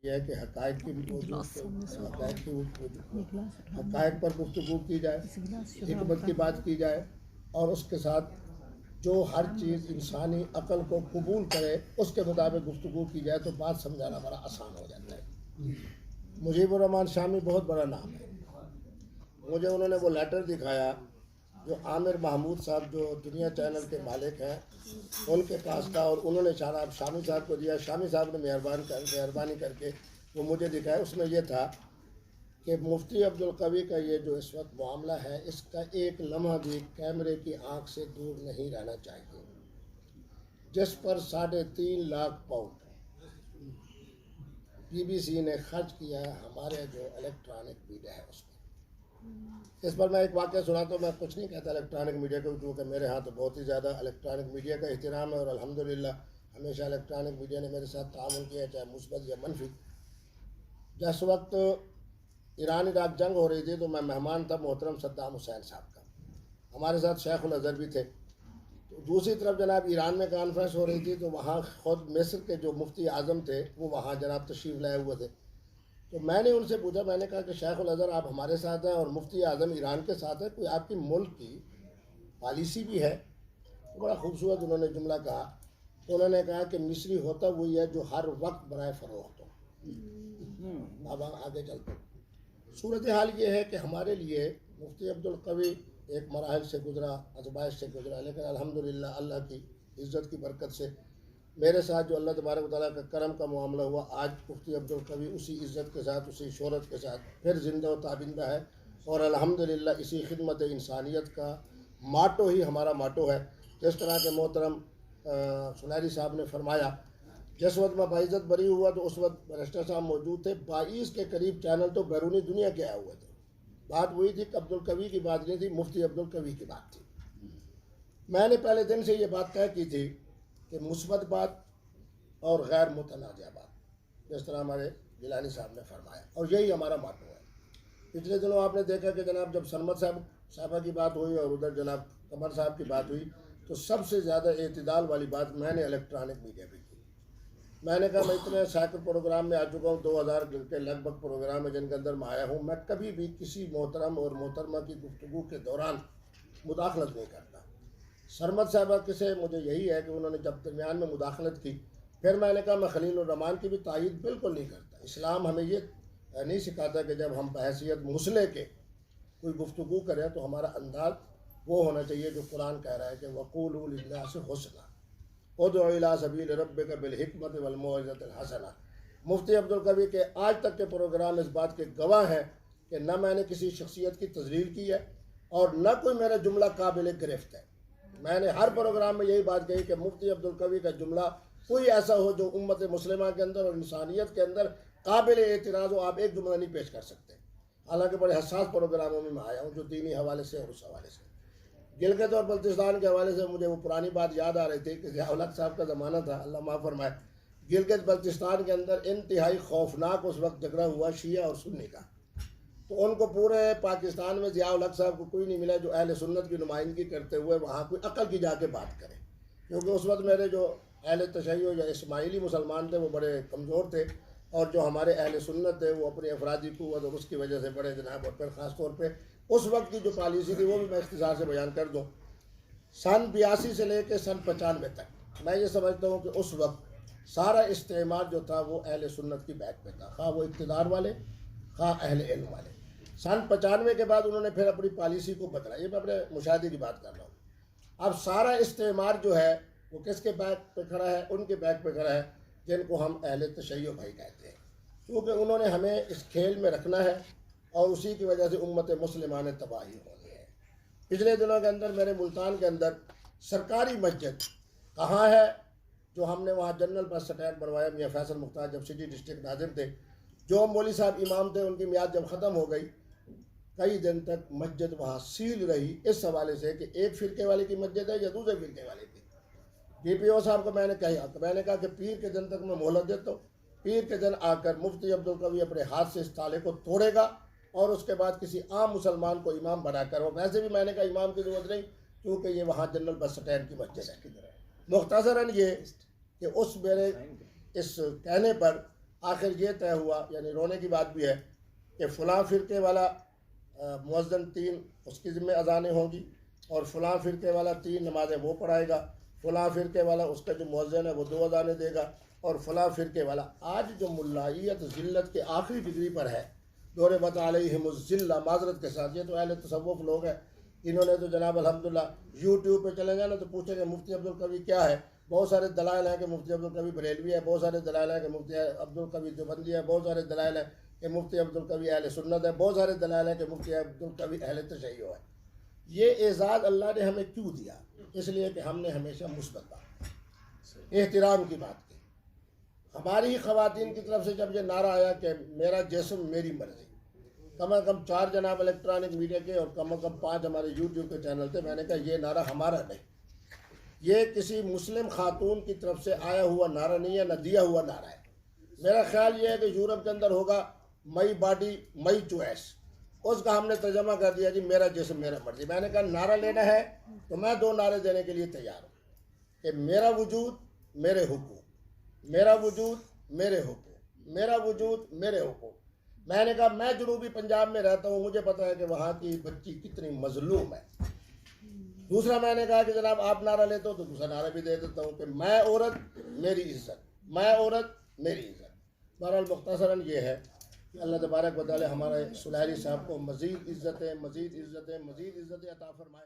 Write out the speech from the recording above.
یہ ہے کہ حقائق پر گفتگو کی جائے، حکمت کی بات کی جائے، اور اس کے ساتھ جو ہر چیز انسانی عقل کو قبول کرے اس کے مطابق گفتگو کی جائے تو بات سمجھانا بڑا آسان ہو جاتا ہے۔ مجیب الرحمان شامی بہت بڑا نام ہے۔ مجھے انہوں نے وہ لیٹر دکھایا جو عامر محمود صاحب جو دنیا چینل کے مالک ہیں ان کے پاس تھا، اور انہوں نے شامی صاحب کو دیا۔ شامی صاحب نے مہربانی کر کے وہ مجھے دکھایا۔ اس میں یہ تھا کہ مفتی عبدالقوی کا یہ جو اس وقت معاملہ ہے اس کا ایک لمحہ بھی کیمرے کی آنکھ سے دور نہیں رہنا چاہیے، جس پر 3.5 lakh pound B B C نے خرچ کیا ہے ہمارے جو الیکٹرانک میڈیا ہے اس پر۔ اس پر میں ایک واقعہ سناتا ہوں۔ میں کچھ نہیں کہتا الیکٹرانک میڈیا کو، کیونکہ میرے ہاں تو بہت ہی زیادہ الیکٹرانک میڈیا کا احترام ہے، اور الحمدللہ ہمیشہ الیکٹرانک میڈیا نے میرے ساتھ تعاون کیا ہے، چاہے مثبت یا منفی۔ جس وقت ایران عراق جنگ ہو رہی تھی تو میں مہمان تھا محترم صدام حسین صاحب کا، ہمارے ساتھ شیخ الازہر بھی تھے۔ تو دوسری طرف جناب ایران میں کانفرنس ہو رہی تھی تو وہاں خود مصر کے جو مفتی اعظم تھے وہ وہاں جناب تشریف لائے ہوئے تھے۔ تو میں نے ان سے پوچھا، میں نے کہا کہ شیخ الازہر آپ ہمارے ساتھ ہیں اور مفتی اعظم ایران کے ساتھ ہے، کوئی آپ کی ملک کی پالیسی بھی ہے؟ بڑا خوبصورت انہوں نے جملہ کہا۔ تو انہوں نے کہا کہ مصری ہوتا وہی ہے جو ہر وقت برائے فروخت ہو۔ اب آگے چلتے ہیں۔ صورتحال یہ ہے کہ ہمارے لیے مفتی عبدالقوی ایک مراحل سے گزرا، ازمائش سے گزرا، لیکن الحمدللہ اللہ کی عزت کی برکت سے میرے ساتھ جو اللہ تبارک و تعالیٰ کا کرم کا معاملہ ہوا، آج مفتی عبدالقوی اسی عزت کے ساتھ، اسی شہرت کے ساتھ پھر زندہ و تابندہ ہے، اور الحمدللہ اسی خدمت انسانیت کا ماٹو ہی ہمارا ماٹو ہے۔ جس طرح کے محترم سنیری صاحب نے فرمایا، جس وقت میں باعزت بری ہوا تو اس وقت بیرسٹر صاحب موجود تھے، 22 کے قریب چینل تو بیرونی دنیا کے آئے ہوئے تھے۔ بات وہی تھی کہ عبدالقوی کی بات نہیں تھی، مفتی عبدالقوی کی بات تھی۔ میں نے پہلے دن سے یہ بات طے کی تھی کہ مثبت بات اور غیر متنازع بات، جس طرح ہمارے گیلانی صاحب نے فرمایا، اور یہی ہمارا ماٹو ہے۔ پچھلے دنوں آپ نے دیکھا کہ جناب جب سرمد صاحبہ کی بات ہوئی اور ادھر جناب قمر صاحب کی بات ہوئی تو سب سے زیادہ اعتدال والی بات میں نے الیکٹرانک میڈیا پہ کی۔ میں نے کہا میں اتنے سینکڑ پروگرام میں آ چکا ہوں، 2000 کے لگ بھگ پروگرام ہے جن کے اندر میں آیا ہوں، میں کبھی بھی کسی محترم اور محترمہ کی گفتگو کے دوران مداخلت نہیں کرتا۔ سرمد صاحبہ سے مجھے یہی ہے کہ انہوں نے جب درمیان میں مداخلت کی، پھر میں نے کہا میں خلیل الرحمان کی بھی تائید بالکل نہیں کرتا۔ اسلام ہمیں یہ نہیں سکھاتا کہ جب ہم بحیثیت مصلح کے کوئی گفتگو کریں تو ہمارا انداز وہ ہونا چاہیے جو قرآن کہہ رہا ہے کہ وَقُولُوا لِلنَّاسِ حُسْنًا ادعُ إِلَىٰ سَبِيلِ رَبِّكَ بِالْحِکْمَةِ وَالْمَوْعِظَةِ الْحَسَنَةِ۔ مفتی عبدالقوی کے آج تک کے پروگرام اس بات کے گواہ ہیں کہ نہ میں نے کسی شخصیت کی تذلیل کی ہے اور نہ کوئی میرا جملہ قابل گرفت ہے۔ میں نے ہر پروگرام میں یہی بات کہی کہ مفتی عبدالقوی کا جملہ کوئی ایسا ہو جو امت مسلمہ کے اندر اور انسانیت کے اندر قابل اعتراض ہو، آپ ایک جملہ نہیں پیش کر سکتے۔ حالانکہ بڑے حساس پروگراموں میں آیا ہوں جو دینی حوالے سے اور اس حوالے سے۔ گلگت اور بلتستان کے حوالے سے مجھے وہ پرانی بات یاد آ رہی تھی کہ ضیاء الحق صاحب کا زمانہ تھا، اللہ معاف فرمائے۔ گلگت بلتستان کے اندر انتہائی خوفناک اس وقت جھگڑا ہوا شیعہ اور سنی کا۔ تو ان کو پورے پاکستان میں ضیاء الحق صاحب کو کوئی نہیں ملا جو اہل سنت کی نمائندگی کرتے ہوئے وہاں کوئی عقل کی جا کے بات کرے، کیونکہ اس وقت میرے جو اہل تشیع یا اسماعیلی مسلمان تھے وہ بڑے کمزور تھے، اور جو ہمارے اہل سنت تھے وہ اپنی افرادی قوت اور اس کی وجہ سے بڑے جناب، اور پھر خاص طور پہ اس وقت کی جو پالیسی تھی وہ بھی میں اختصار سے بیان کر دوں۔ سن 82 سے لے کے سن 95 تک میں یہ سمجھتا ہوں کہ اس وقت سارا استعمار جو تھا وہ اہل سنت کی بیک پہ تھا، خواہ وہ اقتدار والے خواہ اہل علم والے۔ سن 95 کے بعد انہوں نے پھر اپنی پالیسی کو بدلا، یہ میں اپنے مشاہدے کی بات کر رہا ہوں۔ اب سارا استعمار جو ہے وہ کس کے بیک پہ کھڑا ہے؟ ان کے بیک پہ کھڑا ہے جن کو ہم اہل تشیع بھائی کہتے ہیں، کیونکہ انہوں نے ہمیں اس کھیل میں رکھنا ہے اور اسی کی وجہ سے امت مسلمہ نے تباہی ہونی ہے۔ پچھلے دنوں کے اندر میرے ملتان کے اندر سرکاری مسجد کہاں ہے جو ہم نے وہاں جنرل بس سٹینڈ بنوایا، میاں فیصل مختار جب سٹی ڈسٹرکٹ ناظم تھے، جو مولوی صاحب امام تھے ان کی میعاد جب ختم ہو گئی، کئی دن تک مسجد وہاں سیل رہی، اس حوالے سے کہ ایک فرقے والے کی مسجد ہے یا دوسرے فرقے والے کی۔ ڈی پی او صاحب کو میں نے کہا کہ پیر کے دن تک میں مہلت دیتا ہوں، پیر کے دن آ کر مفتی عبدالقوی اپنے ہاتھ سے اس تالے کو توڑے گا اور اس کے بعد کسی عام مسلمان کو امام بنا کر، وہ ویسے بھی میں نے کہا امام کی ضرورت نہیں کیونکہ یہ وہاں جنرل بس سٹینڈ کی مسجد ہے۔ مختصراً یہ کہ اس میرے اس کہنے پر آخر یہ طے ہوا، یعنی رونے کی بات بھی ہے، کہ فلاں فرقے والا مؤذن 3 اس کی ذمہ اذانیں ہوں گی، اور فلاں فرقے والا 3 نمازیں وہ پڑھائے گا، فلاں فرقے والا اس کا جو مؤذن ہے وہ 2 اذانیں دے گا، اور فلاں فرقے والا. آج جو ملائیت ذلت کے آخری ڈگری پر ہے، ضربت علیہم الذلہ، معذرت کے ساتھ، یہ تو اہل تصوف لوگ ہیں، انہوں نے تو جناب الحمدللہ یوٹیوب پہ چلے جانا تو پوچھیں کہ مفتی عبدالقوی کیا ہے. بہت سارے دلائل ہیں کہ مفتی عبدالقوی بریلوی ہے، بہت سارے دلائل ہیں کہ مفتی عبدالقوی دیوبندی ہے، بہت سارے دلائل ہیں کہ مفتی عبدالقوی اہل سنت ہے، بہت سارے دلائل ہیں کہ مفتی عبدالقوی اہل تشیع ہے. یہ اعزاز اللہ نے ہمیں کیوں دیا؟ اس لیے کہ ہم نے ہمیشہ مثبت بات کی، احترام کی بات کی. ہماری ہی خواتین کی طرف سے جب یہ نعرہ آیا کہ میرا جسم میری مرضی، کم از کم 4 جناب الیکٹرانک میڈیا کے اور کم از کم 5 ہمارے یوٹیوب کے چینل تھے. میں نے کہا یہ نعرہ ہمارا نہیں، یہ کسی مسلم خاتون کی طرف سے آیا ہوا نعرہ نہیں ہے، نہ دیا ہوا نعرہ ہے. میرا خیال یہ ہے کہ یورپ کے اندر ہوگا مئی باڈی مئی چوائس، اس کا ہم نے ترجمہ کر دیا جی میرا جسم میرا مرضی. میں نے کہا نعرہ لینا ہے تو میں 2 نعرے دینے کے لیے تیار ہوں کہ میرا وجود میرے حقوق، میرا وجود میرے حقوق، میرا وجود میرے حقوق. میں نے کہا میں جنوبی پنجاب میں رہتا ہوں، مجھے پتہ ہے کہ وہاں کی بچی کتنی مظلوم ہے. دوسرا میں نے کہا کہ جناب آپ نعرہ لیتے ہو تو دوسرا نعرہ بھی دے دیتا ہوں کہ میں عورت میری عزت، میں عورت میری عزت. بہرحال مختصراً یہ ہے کہ اللہ تبارک و تعالی ہمارے سلہری صاحب کو مزید عزتیں مزید عزتیں مزید عزتیں عطا فرمائے.